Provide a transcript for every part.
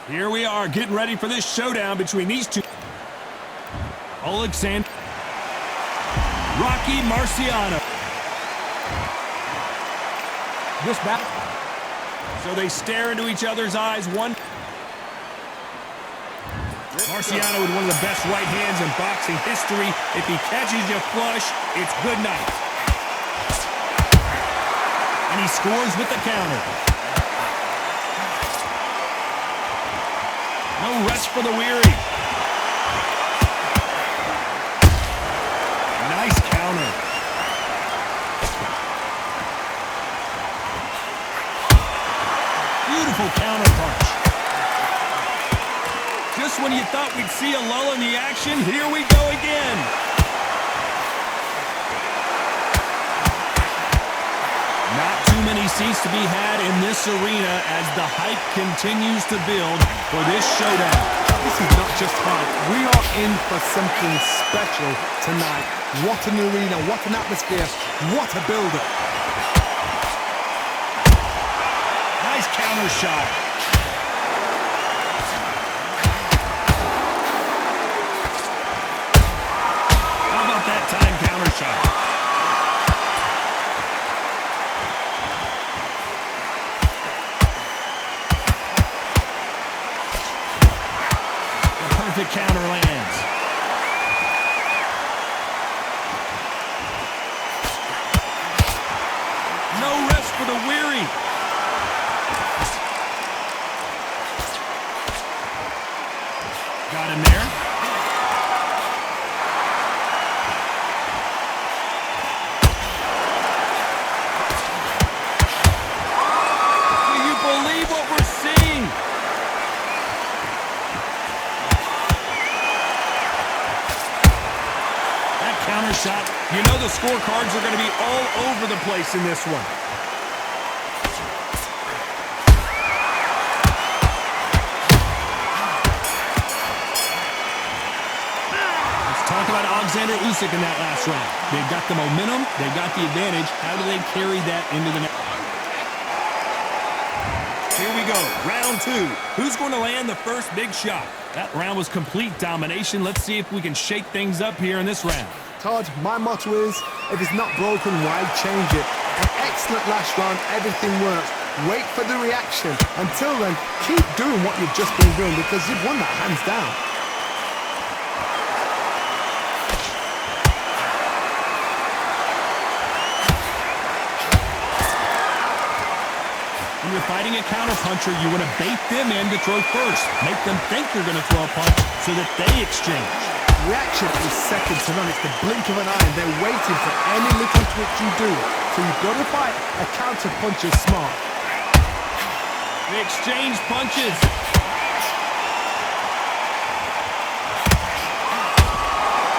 Here we are, getting ready for this showdown between these two. Alexander Rocky Marciano. This battle. So they stare into each other's eyes. Marciano with one of the best right hands in boxing history. If he catches you flush, it's good night. And he scores with the counter. No rest for the weary. Nice counter. Beautiful counter punch. Just when you thought we'd see a lull in the action, here we go again. Not too many seats to be had in this arena as the hype continues to build for this showdown. This is not just hype. We are in for something special tonight. What an arena, what an atmosphere, what a build-up. Nice counter shot. How about that time counter shot? The counter lands. No rest for the weary. Got him there. Do you believe what we're seeing? Counter shot. You know the scorecards are going to be all over the place in this one. Let's talk about Alexander Usyk in that last round. They've got the momentum. They've got the advantage. How do they carry that into the next? Here we go. Round two. Who's going to land the first big shot? That round was complete domination. Let's see if we can shake things up here in this round. Todd, my motto is, if it's not broken, why change it? An excellent last round, everything works. Wait for the reaction. Until then, keep doing what you've just been doing because you've won that hands down. When you're fighting a counterpuncher, you want to bait them in to throw first. Make them think you're going to throw a punch so that they exchange. Reaction is second to none. It's the blink of an eye, and they're waiting for any little twitch you do. So you've got to fight a counter puncher smart. They exchange punches.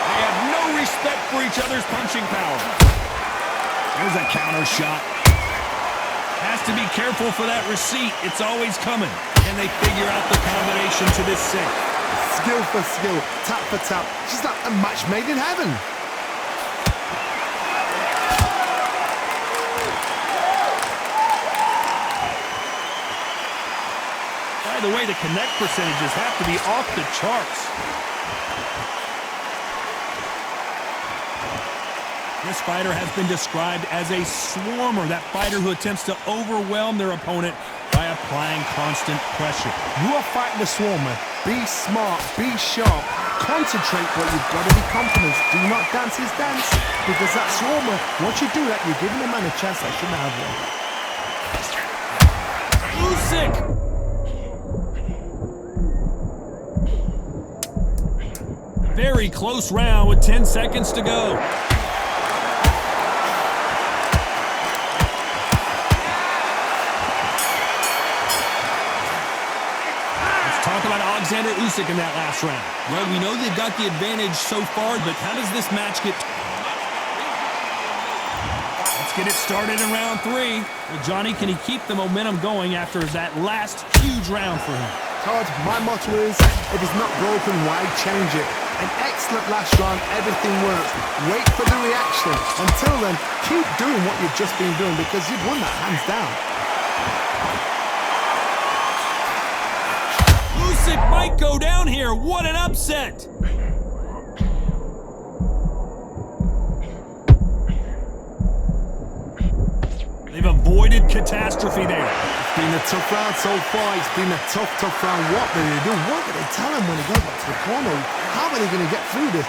They have no respect for each other's punching power. There's a counter shot. Has to be careful for that receipt. It's always coming. And they figure out the combination to this set. Skill for skill, tap for tap, just like a match made in heaven. By the way, the connect percentages have to be off the charts. This fighter has been described as a swarmer, that fighter who attempts to overwhelm their opponent by applying constant pressure. You are fighting the swarmer. Be smart, be sharp, concentrate, but you've got to be confident. Do not dance his dance, because that swarmer, once you do that, you're giving a man a chance that shouldn't have one. Usyk! Very close round with 10 seconds to go. Alexander Usyk in that last round. Well, we know they've got the advantage so far, but how does this match get... Let's get it started in round three. Well, Johnny, can he keep the momentum going after that last huge round for him? Todd, my motto is, if it's not broken, why change it? An excellent last round, everything works. Wait for the reaction. Until then, keep doing what you've just been doing because you've won that hands down. Usyk might go down here. What an upset! They've avoided catastrophe there. It's been a tough round so far. It's been a tough round. What do they do? What do they tell him when he goes back to the corner? How are they going to get through this?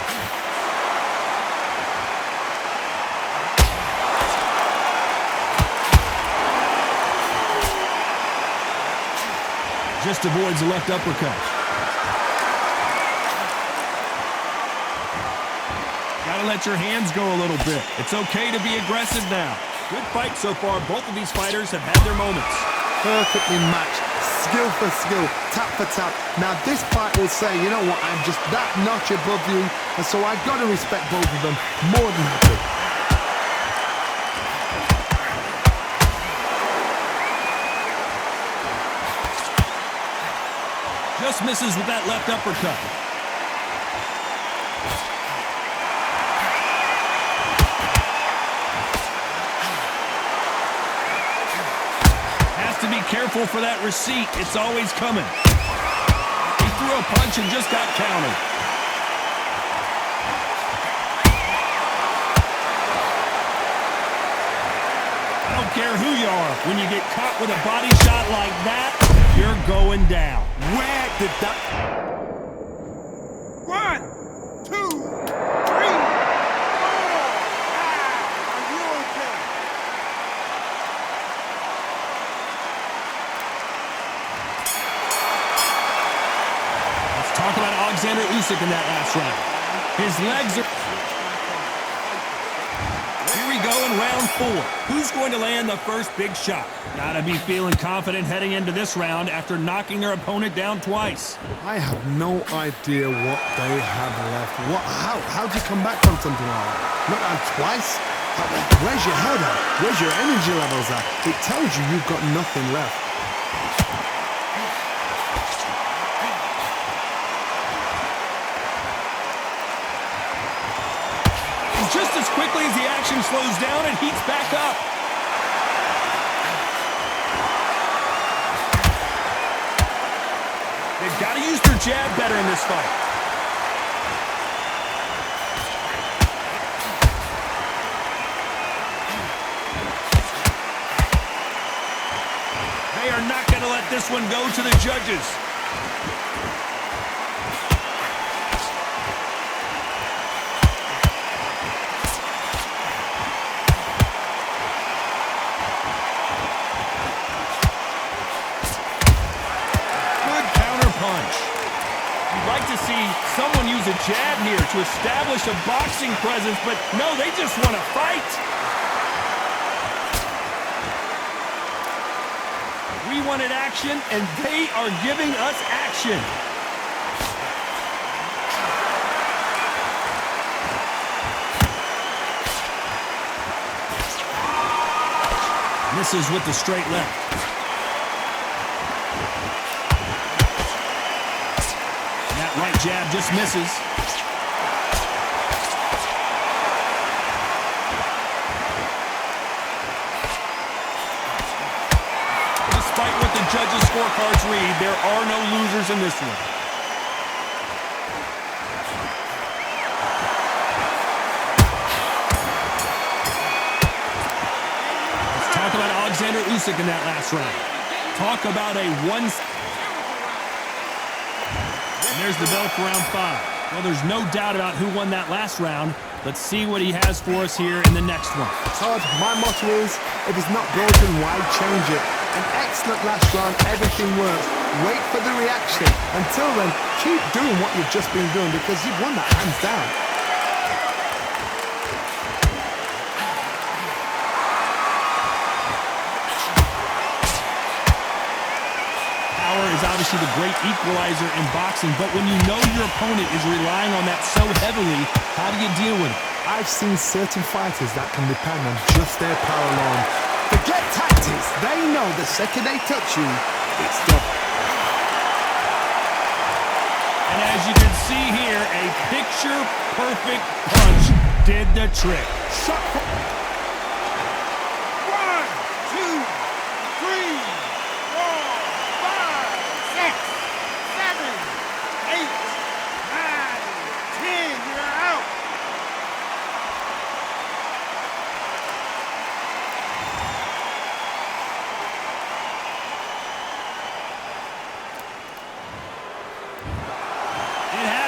Just avoids the left uppercut. Gotta let your hands go a little bit. It's okay to be aggressive now. Good fight so far. Both of these fighters have had their moments. Perfectly matched. Skill for skill. Tap for tap. Now this fight will say, you know what, I'm just that notch above you. And so I've got to respect both of them more than happy. Just misses with that left uppercut. Has to be careful for that receipt. It's always coming. He threw a punch and just got countered. I don't care who you are. When you get caught with a body shot like that, you're going down. Where did that... 1, 2, 3, 4, 5. Are you okay? Let's talk about Alexander Usyk in that last round. His legs are... Here we go in round 4. Who's going to land the first big shot? Gotta be feeling confident heading into this round after knocking their opponent down twice. I have no idea what they have left. How do you come back from something like that? Not down twice? Where's your head at? Where's your energy levels at? It tells you you've got nothing left. And just as quickly as the action slows down, it heats back up. They've got to use their jab better in this fight. They are not going to let this one go to the judges. You'd like to see someone use a jab here to establish a boxing presence, but no, they just want to fight. We wanted action, and they are giving us action. Misses with the straight left. Right jab just misses. Despite what the judges' scorecards read, there are no losers in this one. Let's talk about Alexander Usyk in that last round. Talk about a one... And there's the bell for round 5. Well, there's no doubt about who won that last round. Let's see what he has for us here in the next one. Todd, my motto is, if it's not broken, why change it? An excellent last round, everything works. Wait for the reaction. Until then, keep doing what you've just been doing because you've won that hands down. Is obviously the great equalizer in boxing, but when you know your opponent is relying on that so heavily, how do you deal with it? I've seen certain fighters that can depend on just their power alone. Forget tactics. They know the second they touch you, it's done. And as you can see here, a picture-perfect punch did the trick. Shot for... 1, 2, 3, 4, 5, 6, 7,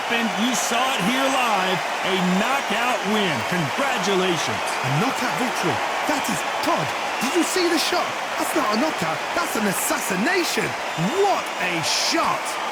happened. You saw it here live. A knockout win. Congratulations. A knockout victory. That is Todd. Did you see the shot? That's not a knockout. That's an assassination. What a shot.